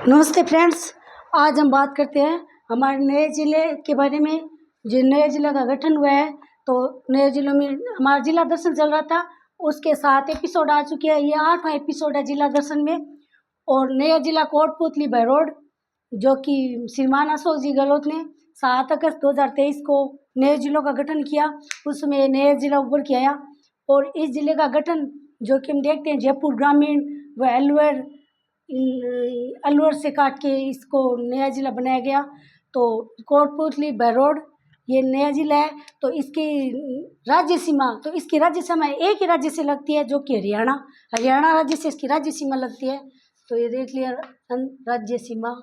नमस्ते फ्रेंड्स। आज हम बात करते हैं हमारे नए ज़िले के बारे में। जो नए ज़िले का गठन हुआ है, तो नए ज़िलों में हमारा जिला दर्शन चल रहा था, उसके 7 एपिसोड आ चुके हैं। ये 8वां एपिसोड है जिला दर्शन में। और नया जिला कोटपुतली बहरोड, जो कि श्रीमान अशोक जी गहलोत ने 7 अगस्त 2023 को नए जिलों का गठन किया, उसमें नया जिला उभर के आया। और इस जिले का गठन जो कि हम देखते हैं जयपुर ग्रामीण व अलवर से काट के इसको नया ज़िला बनाया गया। तो कोटपुतली बहरोड ये नया ज़िला है। तो इसकी राज्य सीमा एक ही राज्य से लगती है, जो कि हरियाणा राज्य से इसकी राज्य सीमा लगती है। तो ये देख लिया राज्य सीमा।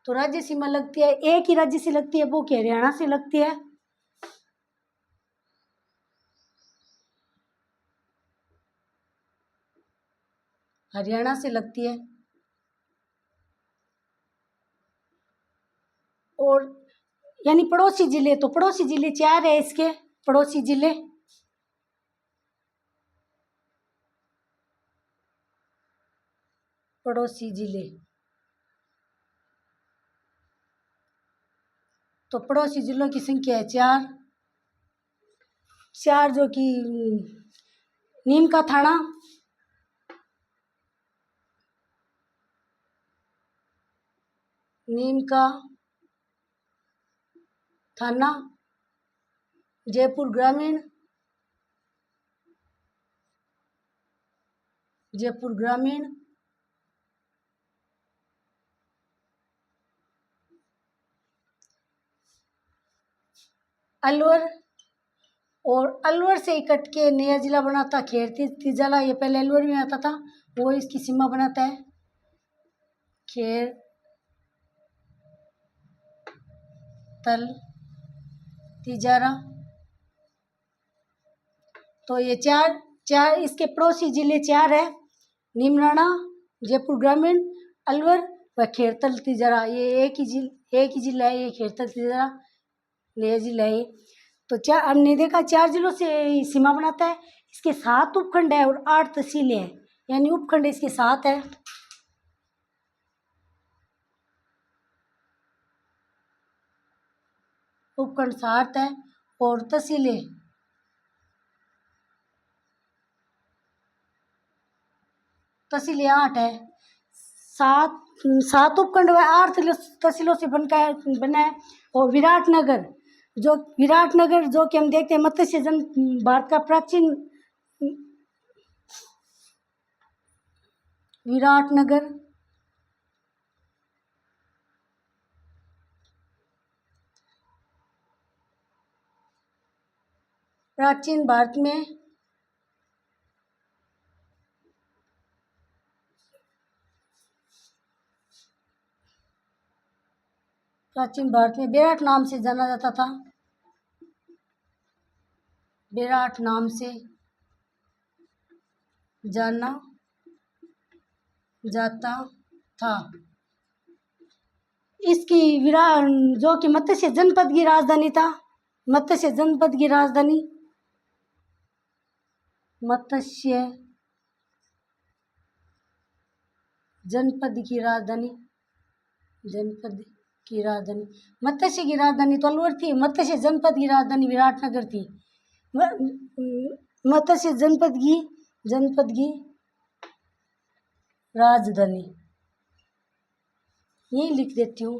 तो राज्य सीमा लगती है, एक ही राज्य से लगती है, वो कि हरियाणा से लगती है। हरियाणा से लगती है। और यानी पड़ोसी जिले, तो पड़ोसी जिले 4 है इसके पड़ोसी जिले। पड़ोसी जिले, तो पड़ोसी जिलों की संख्या है 4, जो कि नीम का थाना, जयपुर ग्रामीण, अलवर। और अलवर से इकट के नया जिला बना था खेर तिजाला। ये पहले अलवर में आता था, वो इसकी सीमा बनाता है खेर तल तिजारा। तो ये चार इसके पड़ोसी जिले 4 है, नीमराणा, जयपुर ग्रामीण, अलवर व खेरतल तिजारा। ये एक ही जिला है, ये खेरतल तिजारा नया जिला है। तो हमने देखा 4 जिलों से सीमा बनाता है। इसके 7 उपखंड है और 8 तहसीलें हैं, यानी उपखंड इसके 7 है। उपखंड 7 है और तहसीलें 8 है। 7 उपखंड व 8 तहसीलों से बना है। और विराटनगर जो कि हम देखते हैं मत्स्य जन भारत का विराटनगर प्राचीन भारत में विराट नाम से जाना जाता था। विराट नाम से जाना जाता था। इसकी विराट जो कि मत्स्य जनपद की राजधानी था। मत्स्य जनपद की राजधानी मत्स्य तो अलवर थी। मत्स्य जनपद की राजधानी विराटनगर थी। मत्स्य जनपद की राजधानी यही लिख देती हूँ,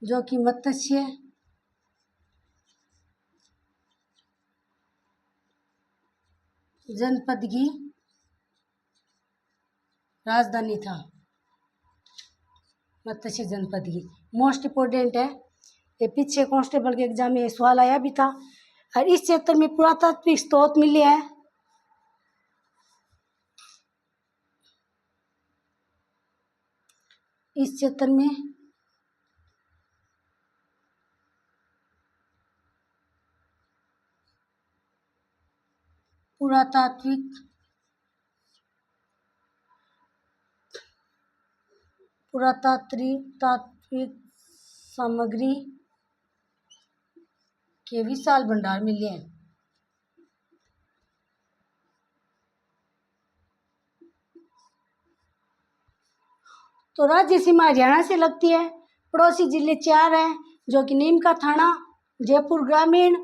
जो कि मत्स्य जनपद की राजधानी था। मत्स्य जनपद की मोस्ट इम्पोर्टेंट है, ये पीछे कांस्टेबल के एग्जाम में सवाल आया भी था। और इस क्षेत्र में पुरातात्विक स्रोत मिले हैं। इस क्षेत्र में पुरातात्विक सामग्री के विशाल भंडार मिले हैं। तो राज्य सीमा हरियाणा से लगती है। पड़ोसी जिले 4 हैं, जो कि नीम का थाना, जयपुर ग्रामीण,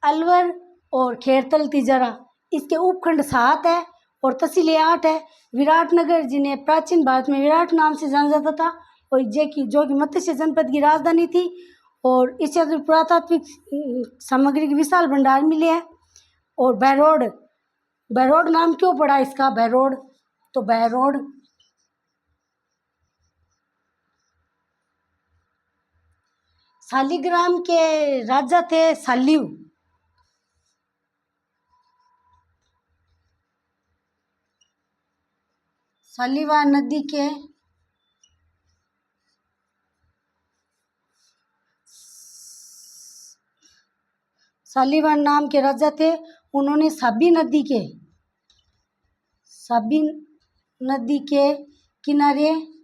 अलवर और खेरतल तिजारा। इसके उपखंड 7 है और तहसीलें 8 है। विराटनगर, जिन्हें प्राचीन भारत में विराट नाम से जाना जाता था, और जो कि मत्स्य जनपद की राजधानी थी, और इस क्षेत्र में पुरातात्विक सामग्री के विशाल भंडार मिले हैं। और बहरोड, बहरोड नाम क्यों पड़ा इसका, बहरोड? तो बहरोड शालिग्राम के राजा थे शालिव। शालिवान नदी के शालिवान नाम के राजा थे। उन्होंने साबी नदी के किनारे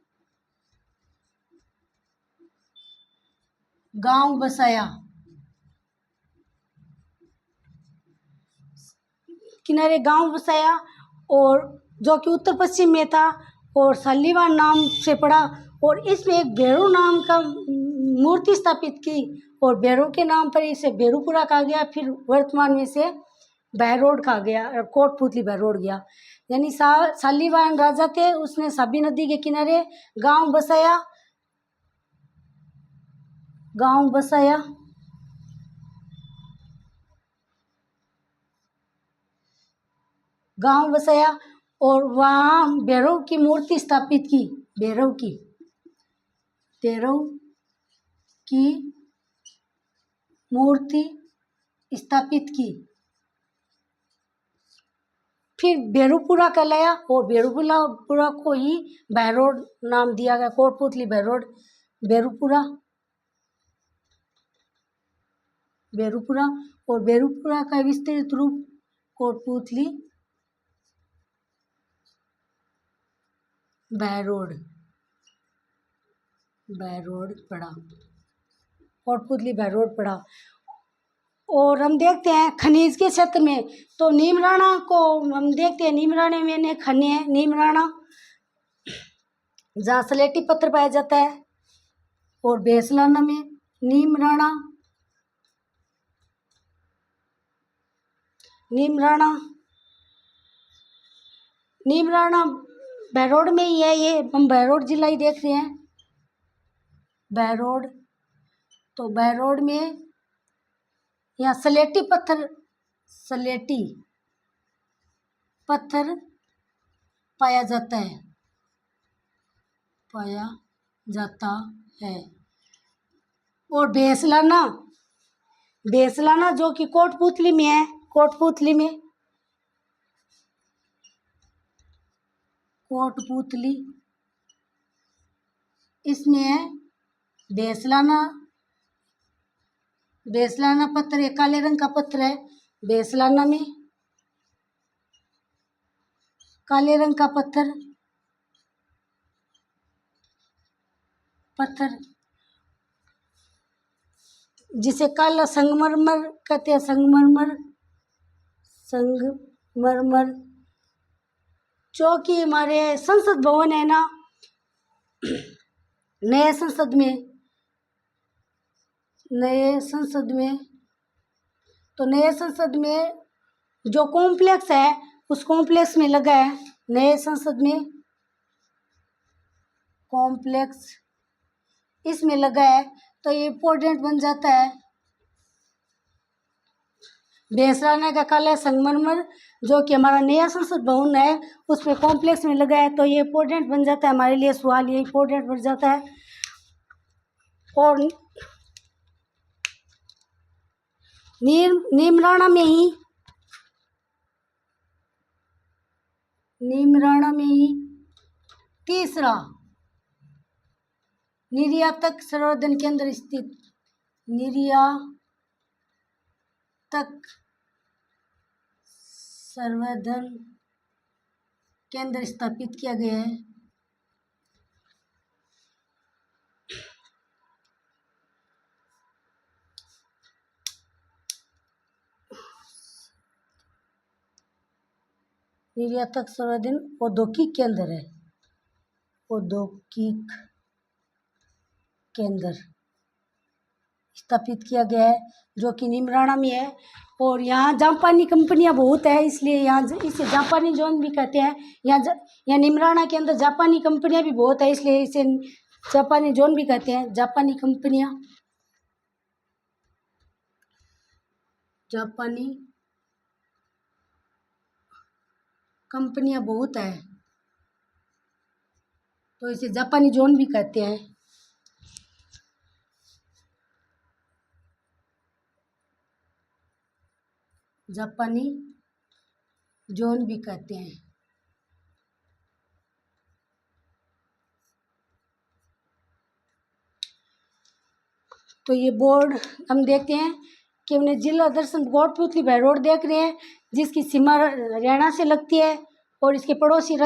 गांव बसाया। और जो कि उत्तर पश्चिम में था, और शालिवान नाम से पड़ा। और इसमें एक भैरव नाम का मूर्ति स्थापित की, और भैरव के नाम पर इसे भैरूपुरा कहा गया। फिर वर्तमान में इसे बहरोड कहा गया, और कोटपुतली बहरोड गया। यानी शालिवान राजा थे, उसने साबी नदी के किनारे गांव बसाया। और वहाँ भैरव की मूर्ति स्थापित की। भैरव की मूर्ति स्थापित की। फिर भैरूपुरा कहलाया, और भैरूपुरा को ही बहरोड नाम दिया गया। कोटपुतली बहरोड, भैरूपुरा। और भैरूपुरा का विस्तृत रूप कोटपुतली बहरोड पड़ा। कोटपुतली बहरोड पड़ा। और हम देखते हैं खनिज के क्षेत्र में, तो नीमराणा को हम देखते हैं। नीमराणे में खनि है, नीमराणा, जहाँ सलेटी पत्थर पाया जाता है। और बेसलाना में नीमराणा बहरोड में ही है। ये हम बहरोड जिला ही देख रहे हैं, बहरोड। तो बहरोड में यहाँ सलेटी पत्थर पाया जाता है। और बेसलाना जो कि कोटपुतली में है, कोटपुतली इसमें है बेसलाना पत्थर, एक काले रंग का पत्थर है। बेसलाना में काले रंग का पत्थर जिसे काला संगमरमर कहते हैं। संगमरमर जो कि हमारे संसद भवन है ना, नए संसद में जो कॉम्प्लेक्स है, उस कॉम्प्लेक्स में लगा है। नए संसद में कॉम्प्लेक्स इसमें लगा है, तो ये इम्पोर्टेंट बन जाता है। बेसलाना का काला संगमरमर जो कि हमारा नया संसद भवन है, उसमें कॉम्प्लेक्स में लगा है, तो ये इम्पोर्टेंट बन जाता है हमारे लिए। सवाल ये इम्पोर्टेंट बन जाता है। और नीमराणा में ही तीसरा निर्यातक संवर्धन केंद्र स्थित, निर्यातक संवर्धन केंद्र स्थापित किया गया है। निर्यातक संवर्धन औद्योगिक केंद्र है। औद्योगिक केंद्र स्थापित किया गया है, जो कि नीमराणा में है। और यहाँ जापानी कंपनियाँ बहुत है, इसलिए यहाँ इसे जापानी जोन भी कहते हैं। यहाँ नीमराणा के अंदर जापानी कंपनियाँ भी बहुत है, इसलिए इसे जापानी जोन भी कहते हैं। जापानी कंपनियाँ बहुत है, तो इसे जापानी जोन भी कहते हैं। जापानी जोन भी कहते हैं। तो ये बोर्ड हम देखते हैं कि हमने जिला दर्शन कोटपूतली बाय रोड देख रहे हैं, जिसकी सीमा हरियाणा से लगती है। और इसके पड़ोसी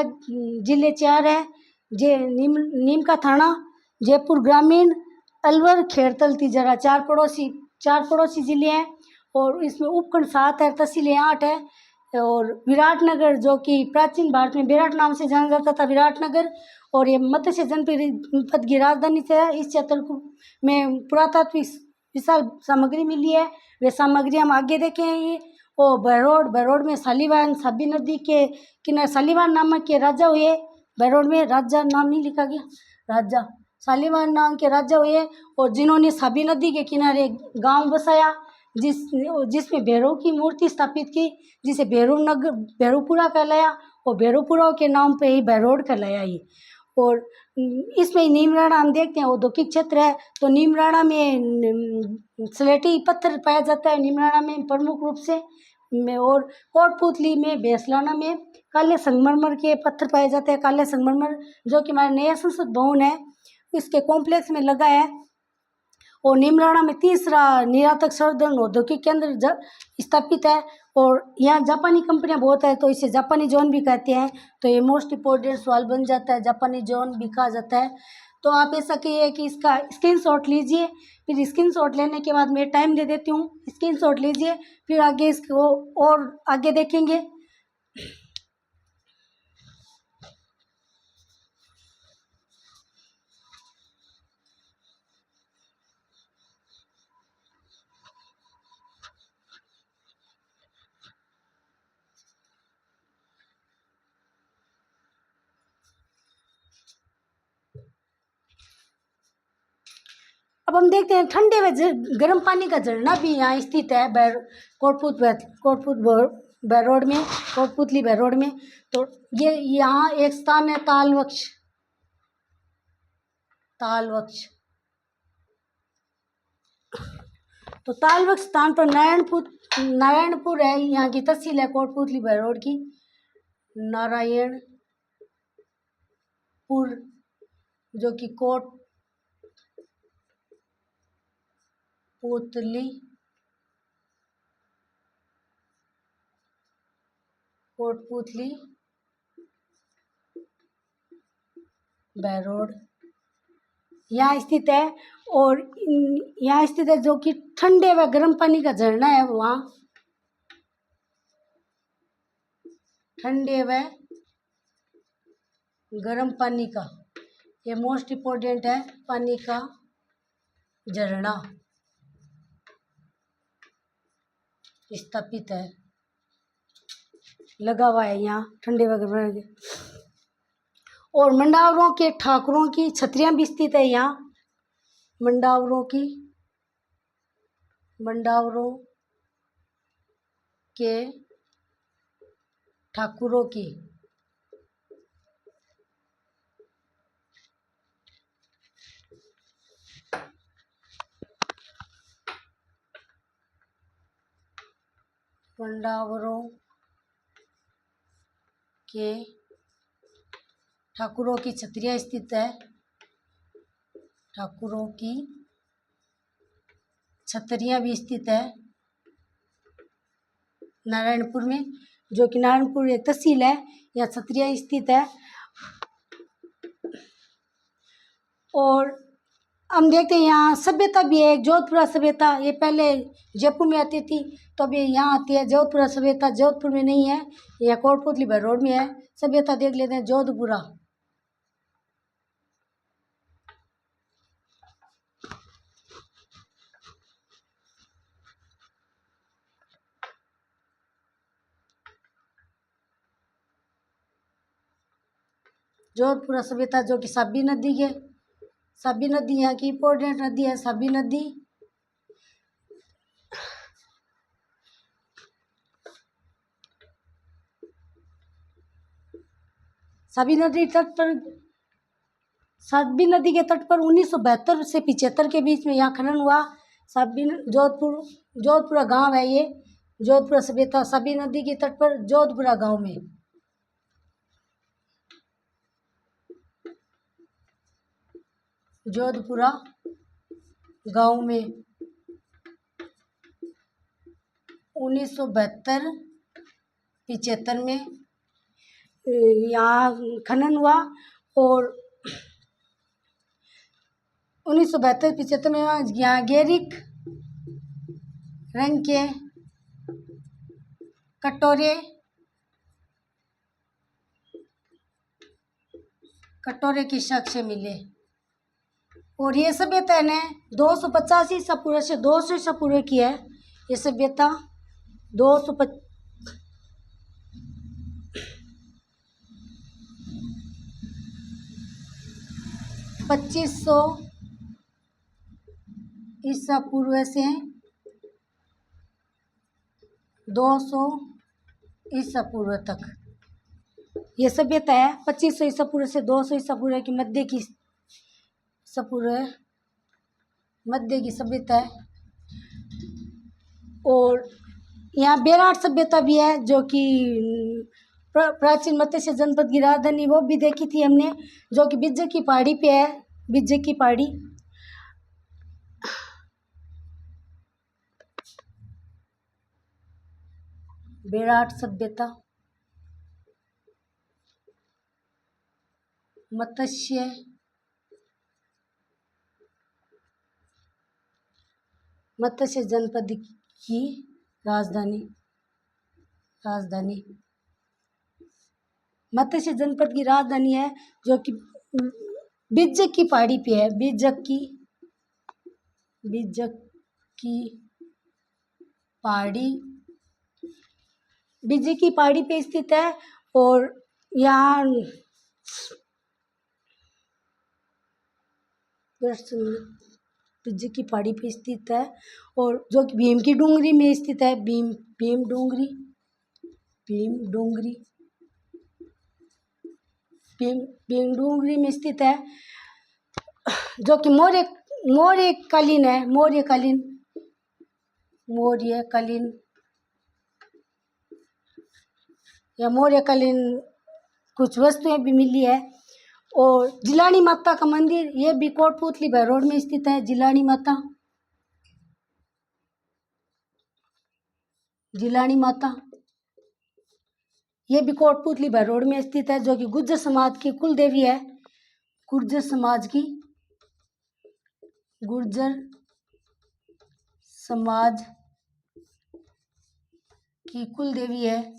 जिले 4 है। नीम का थाना, जयपुर ग्रामीण, अलवर, खेड़तल, तिजरा, चार पड़ोसी जिले हैं। और इसमें उपखंड 7 है, तहसीलें 8 है। और विराटनगर, जो कि प्राचीन भारत में विराट नाम से जाना जाता था, विराटनगर। और ये मत्स्य जनपद की राजधानी से है। इस क्षेत्र में पुरातात्विक विशाल सामग्री मिली है। वे सामग्री हम आगे देखेंगे। और बरोड में शालीवाहन, साबी नदी के किनारे शालीवाहन नामक के राजा हुए। बरोड में राजा नाम नहीं लिखा गया, राजा शालीवाहन नाम के राजा हुए, और जिन्होंने साबी नदी के किनारे गांव बसाया, जिसमें भैरव की मूर्ति स्थापित की, जिसे भैरवपुरा कहलाया। और भैरवपुरा के नाम पे ही बरोड कहलाया ये। और इसमें नीमराणा हम देखते हैं औद्योगिक क्षेत्र है। तो नीमराणा में स्लेटी पत्थर पाया जाता है, नीमराणा में प्रमुख रूप से। और कोटपूतली में, बेसलाना में काले संगमरमर के पत्थर पाए जाते हैं। काले संगमरमर, जो कि हमारे नया संसद भवन है, इसके कॉम्प्लेक्स में लगा है। और नीमराणा में तीसरा निरातक संवर्धन औद्योगिक केंद्र स्थापित है। और यहाँ जापानी कंपनियां बहुत है, तो इसे जापानी जोन भी कहते हैं। तो ये मोस्ट इम्पोर्टेंट सवाल बन जाता है, जापानी जोन भी कहा जाता है। तो आप ऐसा कहिए कि इसका स्क्रीनशॉट लीजिए, फिर स्क्रीनशॉट लेने के बाद मैं टाइम दे देती हूँ, स्क्रीनशॉट लीजिए, फिर आगे इसको और आगे देखेंगे। अब हम देखते हैं ठंडे व गर्म पानी का झरना भी यहाँ स्थित है, कोटपूतली बैरोड में। तो ये यहाँ एक स्थान है, तालवक्ष। तो तालवक्ष स्थान पर नारायणपुर है, यहाँ की तहसील है कोटपूतली बैरोड की, नारायणपुर, जो कि कोटपूतली बैरोड यहाँ स्थित है। और यहाँ स्थित है, जो कि ठंडे व गर्म पानी का झरना है। वहाँ ठंडे व गर्म पानी का, ये मोस्ट इम्पोर्टेंट है, पानी का झरना स्थापित है, लगा हुआ है यहाँ ठंडे व गर्म। और मंडावरों के ठाकुरों की छतरियाँ भी स्थित है यहाँ। मंडावरों के ठाकुरों की छतरियाँ स्थित है, ठाकुरों की छतरियाँ भी स्थित है नारायणपुर में, जो कि नारायणपुर एक तहसील है, यहाँ छतरियाँ स्थित है। और हम देखते हैं यहाँ सभ्यता भी है, जोधपुरा सभ्यता। ये पहले जयपुर में आती थी, तो अब ये यहाँ आती है जोधपुरा सभ्यता। जोधपुर में नहीं है, यह कोटपूतली बैरोड में है। सभ्यता देख लेते हैं, जोधपुरा जोधपुरा सभ्यता जो कि साबी नदी है, साबी नदी यहाँ की इम्पोर्टेंट नदी है, साबी नदी। साबी नदी तट पर, साबी नदी के तट पर 1972 से 75 के बीच में यहाँ खनन हुआ। साबी जोधपुरा गांव है ये, जोधपुरा सभ्यता साबी नदी के तट पर जोधपुरा गांव में। जोधपुरा गांव में 1972-75 में यहाँ खनन हुआ और 1972-75 में यहाँ गेरिक रंग के कटोरे के साक्ष्य मिले। और ये सभ्यता ने 285 ईसा पूर्व से 200 ईसा पूर्व की है। ये सभ्यता 2500 ईसा पूर्व से 200 ईसा पूर्व तक ये सभ्यता है। 2500 ईसा पूर्व से 200 ईसा पूर्व की मध्य की सभ्यता है। और यहाँ बेराट सभ्यता भी है जो कि प्राचीन मत्स्य जनपद की राजधानी, वो भी देखी थी हमने, जो कि बिज्जक की पहाड़ी पे है, बिज्जक की पहाड़ी। बेराट सभ्यता मत्स्य जनपद की राजधानी मत्स्य जनपद की राजधानी है, जो कि बिज्जक की पहाड़ी पे है, बिज्जक की पहाड़ी पे स्थित है। और यहाँ बिज्जक की पहाड़ी पे स्थित है और जो कि भीम की डूंगरी में स्थित है। भीम डूंगरी में स्थित है, जो कि मौर्यकालीन है। मौर्यकालीन कुछ वस्तुएं भी मिली है। और जिलानी माता का मंदिर, ये भी कोटपुतली भैरोड में स्थित है। जिलानी माता ये भी कोटपुतली भैरोड में स्थित है, जो कि गुर्जर समाज की कुल देवी है। गुर्जर समाज की कुल देवी है।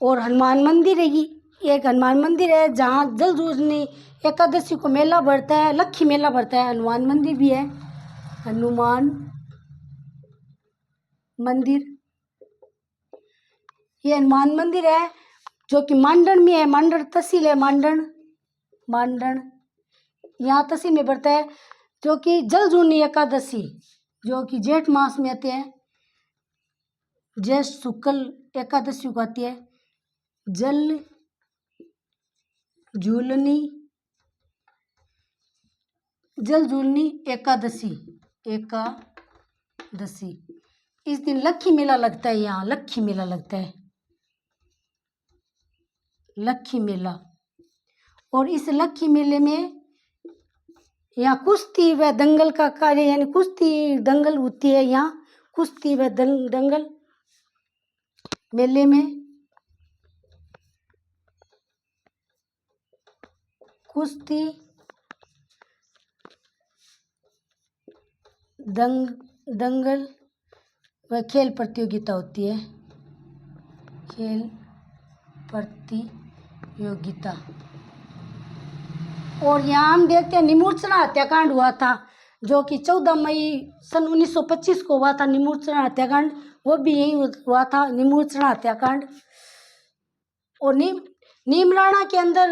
और हनुमान मंदिर है, ये एक हनुमान मंदिर है जहाँ जलदूसनी एकादशी को मेला भरता है, लक्खी मेला भरता है। हनुमान मंदिर भी है, हनुमान मंदिर। ये हनुमान मंदिर है जो कि मांडन में है, मांडन तहसील है, मांडन यहाँ तहसील में पड़ता है। जो कि जलजूनी एकादशी जो कि जेठ मास में आते हैं, ज्येष्ठ शुक्ल एकादशी को आती है। जल झूलनी एकादशी इस दिन लक्खी मेला लगता है। यहाँ लक्खी मेला लगता है, लक्खी मेला। और इस लक्खी मेले में यहाँ कुश्ती व दंगल का कार्य, यानी कुश्ती दंगल होती है। यहाँ कुश्ती व दंगल मेले में कुश्ती दंगल व खेल प्रतियोगिता होती है, खेल प्रतियोगिता। और यहाँ हम देखते हैं निमूर्छना हत्याकांड हुआ था। जो कि 14 मई सन 1925 को हुआ था निमुचना हत्याकांड, वो भी यही हुआ था निमुचना हत्याकांड। और नीमराणा के अंदर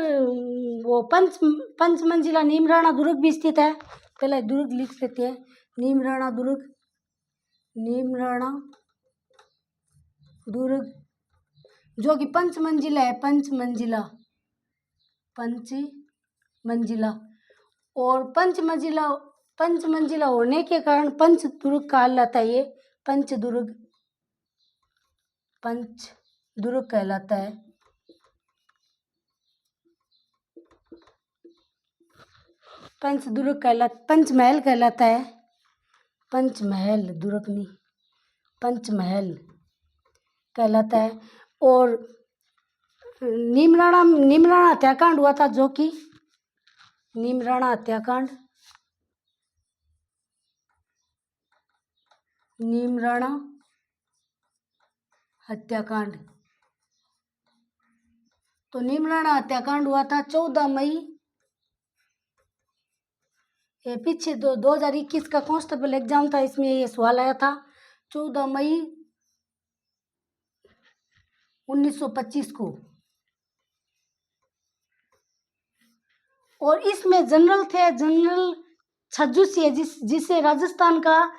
वो पंच मंजिला नीमराणा दुर्ग भी स्थित है। पहले दुर्ग लिख लेते हैं, नीमराणा दुर्ग, नीमराणा दुर्ग जो कि पंच मंजिला है, पंच मंजिला। और पंच मंजिला होने के कारण पंच दुर्ग कहलाता है। ये पंच दुर्ग कहलाता है। पंचमहल कहलाता है। पंचमहल दुर्ग नहीं, पंचमहल कहलाता है। और नीमराणा हत्याकांड हुआ था, जो कि नीमराणा हत्याकांड। तो नीमराणा हत्याकांड हुआ था 14 मई। ये पीछे 2021 का कांस्टेबल एग्जाम था, इसमें ये सवाल आया था 14 मई 1925 को। और इसमें जनरल थे, जनरल छज्जू सिंह, जिसे राजस्थान का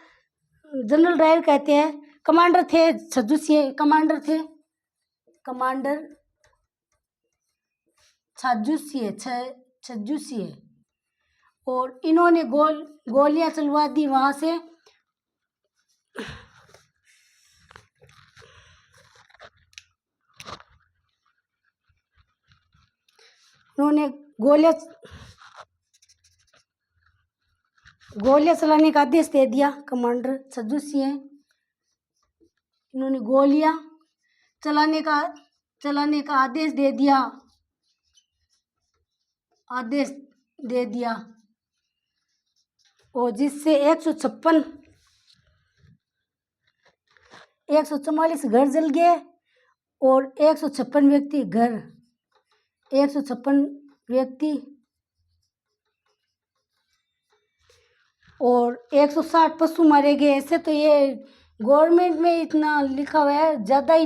जनरल डायर कहते हैं। कमांडर थे छज्जू सिंह, कमांडर छज्जू सिंह। और इन्होंने गोलियां चलवा दी वहां से। उन्होंने गोलियां चलाने का आदेश दे दिया, कमांडर छज्जू सिंह। इन्होंने गोलियां चलाने का आदेश दे दिया। और जिससे 144 घर जल गए और 156 व्यक्ति और 160 पशु मारे गए। ऐसे तो ये गवर्नमेंट में इतना लिखा हुआ है, ज़्यादा ही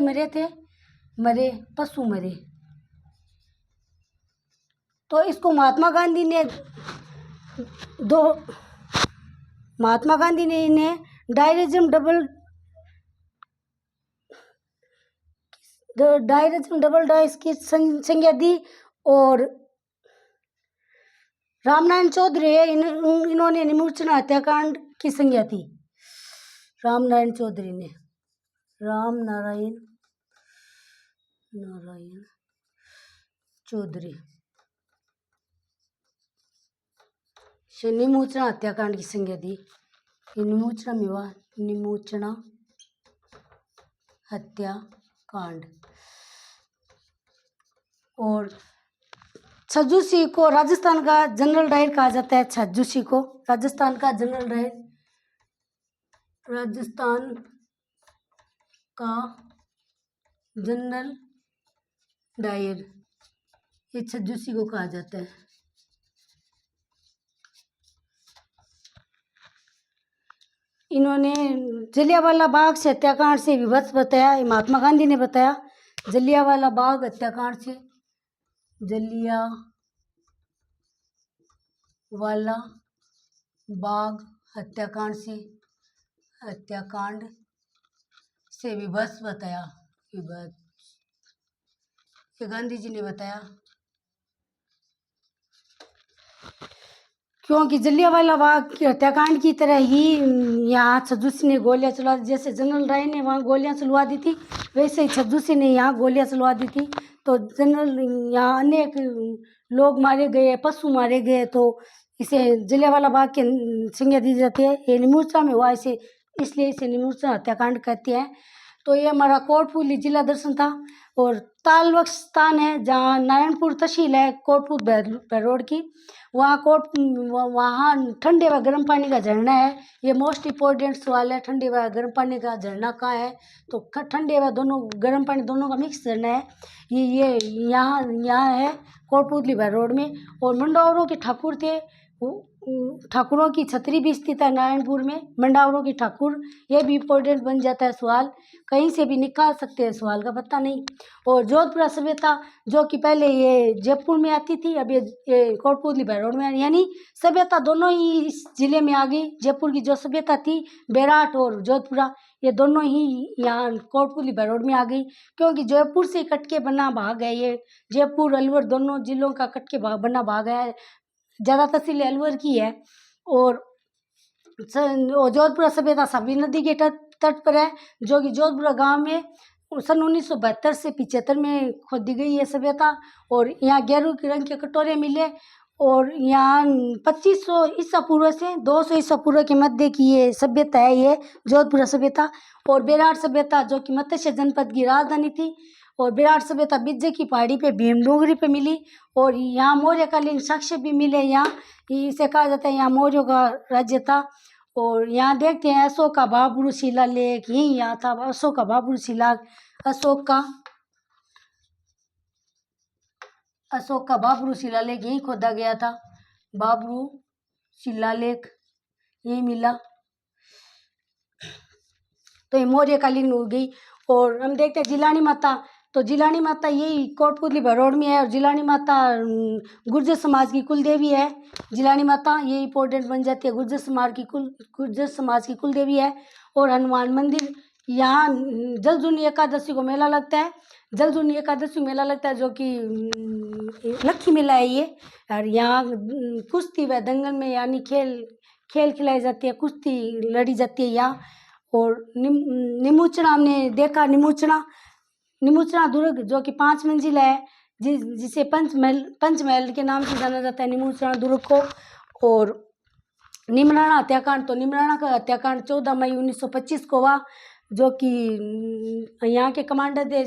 पशु मरे। तो इसको महात्मा गांधी ने इन्हें डायरिज्म डबल डाइस की संज्ञा दी। और रामनारायण चौधरी है, इन्होंने निमुचना हत्याकांड की संज्ञा थी। रामनारायण चौधरी से निमुचना हत्याकांड की संज्ञा दी। निमुचना में हुआ निमुचना हत्याकांड। और छज्जू सिंह को राजस्थान का जनरल डायर कहा जाता है। छज्जू सिंह को राजस्थान का जनरल डायर ये छज्जू सिंह को कहा जाता है। इन्होंने जलियांवाला बाग से हत्याकांड से विभत्स बताया। महात्मा गांधी ने बताया जलियांवाला बाग हत्याकांड से, जलियांवाला बाग हत्याकांड से विभत्स बताया। ये गांधी जी ने बताया, क्योंकि जलियांवाला बाग के हत्याकांड की तरह ही यहाँ छज्जू सिंह ने गोलियां चलवा दी। जैसे जनरल डायर ने वहाँ गोलियां चलवा दी थी, वैसे ही छज्जू सिंह ने यहाँ गोलियां चलवा दी थी। तो यहाँ अनेक लोग मारे गए, पशु मारे गए। तो इसे जलियांवाला बाग की संज्ञा दी जाती है। ये निमुचना में हुआ, इसलिए इसे निमुचना हत्याकांड कहते हैं। तो ये हमारा कोटपुतली जिला दर्शन था। और तालवक्ष स्थान है जहाँ नारायणपुर तहसील है, कोटपुर भैरोड की। वहाँ ठंडे व गर्म पानी का झरना है। ये मोस्ट इम्पोर्टेंट सवाल है, ठंडे व गर्म पानी का झरना कहाँ है? तो ठंडे व गर्म पानी दोनों का मिक्स झरना है। ये यहाँ है कोटपुतली भैरोड में। और मंडावरों के ठाकुर थे ठाकुरों की छतरी भी स्थित है नारायणपुर में, मंडावरों की ठाकुर, ये भी इम्पोर्टेंट बन जाता है सवाल, कहीं से भी निकाल सकते हैं, सवाल का पता नहीं। और जोधपुरा सभ्यता जो कि पहले ये जयपुर में आती थी, अब ये कोटपुतली भैरोड में, यानी सभ्यता दोनों ही इस जिले में आ गई। जयपुर की जो सभ्यता थी बेराट और जोधपुरा, ये दोनों ही यहाँ कोटपुतली भैरोड में आ गई, क्योंकि जयपुर से कट के बना भाग है ये। जयपुर अलवर दोनों जिलों का कट के बना भाग है, ज़्यादा तहसील अलवर की है। और जोधपुरा सभ्यता सभी नदी के तट पर है, जो कि जोधपुरा गांव में सन 1972 से 75 में खोदी गई है सभ्यता। और यहाँ गेरू के रंग के कटोरे मिले, और यहाँ 2500 ईसा पूर्व से 200 ईसा पूर्व के मध्य की ये सभ्यता है, ये जोधपुरा सभ्यता। और बेराट सभ्यता जो कि मत्स्य जनपद की राजधानी थी, और बेराट सभ्यता बिज्जे की पहाड़ी पे भीमडोंगरी पे मिली, और यहाँ मौर्यकालीन साक्ष्य भी मिले। यहाँ इसे कहा जाता है यहाँ मौर्यों का राज्य था। और यहाँ देखते हैं अशोक का बाबरू शिलालेख, यही यहाँ था अशोक का बाबरू शिलालेख, अशोक का बाबरू शिलालेख यही खोदा गया था, बाबरू शिलालेख यही मिला। तो ये मौर्यकालीन हो गई। और हम देखते हैं जिलानी माता, तो जिलानी माता यही कोटपुतली भैरोड में है, और जिलानी माता गुर्जर समाज की कुल देवी है। जिलानी माता ये इंपॉर्टेंट बन जाती है, गुर्जर समाज की कुल देवी है। और हनुमान मंदिर, यहाँ जलजूनी एकादशी को मेला लगता है, जलजूनी एकादशी मेला लगता है, जो कि लक्ष्मी मेला है ये। और यहाँ कुश्ती व दंगल में यानी खेल खिलाई जाती है, कुश्ती लड़ी जाती है यहाँ। और निमुचना हमने देखा, निमुचना दुर्ग जो कि 5 मंजिल है, जिसे पंचमहल के नाम से जाना जाता है निमुचना दुर्ग को। और निमराना हत्याकांड, तो निमराना का हत्याकांड 14 मई 1925 को हुआ, जो कि यहाँ के कमांडर थे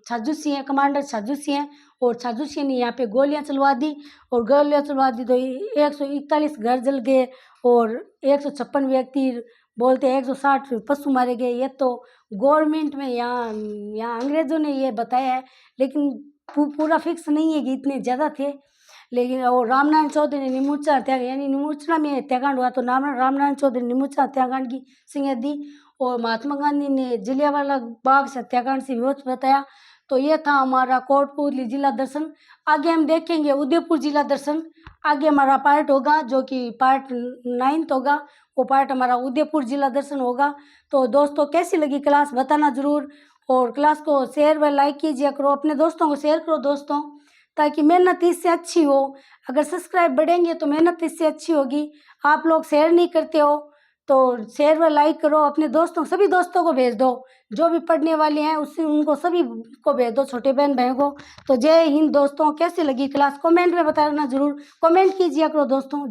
छाजू सिंह, कमांडर छाजू सिंह, और छाजू सिंह ने यहाँ पे गोलियां चलवा दी, और गोलियां चलवा दी तो 141 घर जल गए, और 156 व्यक्ति बोलते 160 पशु मारे गए। ये तो गवर्नमेंट में यहाँ अंग्रेज़ों ने ये बताया है, लेकिन पूरा फिक्स नहीं है कि इतने ज़्यादा थे। लेकिन और रामनारायण चौधरी ने निमुचना हत्याकांड, यानी निमुचना में हत्याकांड हुआ तो रामनारायण चौधरी निमुचना हत्याकांड की संज्ञा दी। और महात्मा गांधी ने जलियांवाला बाग से हत्याकांड से विरोध बताया। तो ये था हमारा कोटपुतली जिला दर्शन। आगे हम देखेंगे उदयपुर जिला दर्शन, आगे हमारा पार्ट होगा जो कि पार्ट 9 होगा, वो पार्ट हमारा उदयपुर जिला दर्शन होगा। तो दोस्तों कैसी लगी क्लास बताना ज़रूर, और क्लास को शेयर व लाइक कीजिए करो, अपने दोस्तों को शेयर करो दोस्तों, ताकि मेहनत इससे अच्छी हो। अगर सब्सक्राइब बढ़ेंगे तो मेहनत इससे अच्छी होगी। आप लोग शेयर नहीं करते हो, तो शेयर व लाइक करो, अपने दोस्तों सभी दोस्तों को भेज दो, जो भी पढ़ने वाले हैं उससे उनको सभी को भेज दो, छोटे बहन भाइयों को। तो जय हिंद दोस्तों, कैसे लगी क्लास कमेंट में बताना ज़रूर, कमेंट कीजिए करो दोस्तों।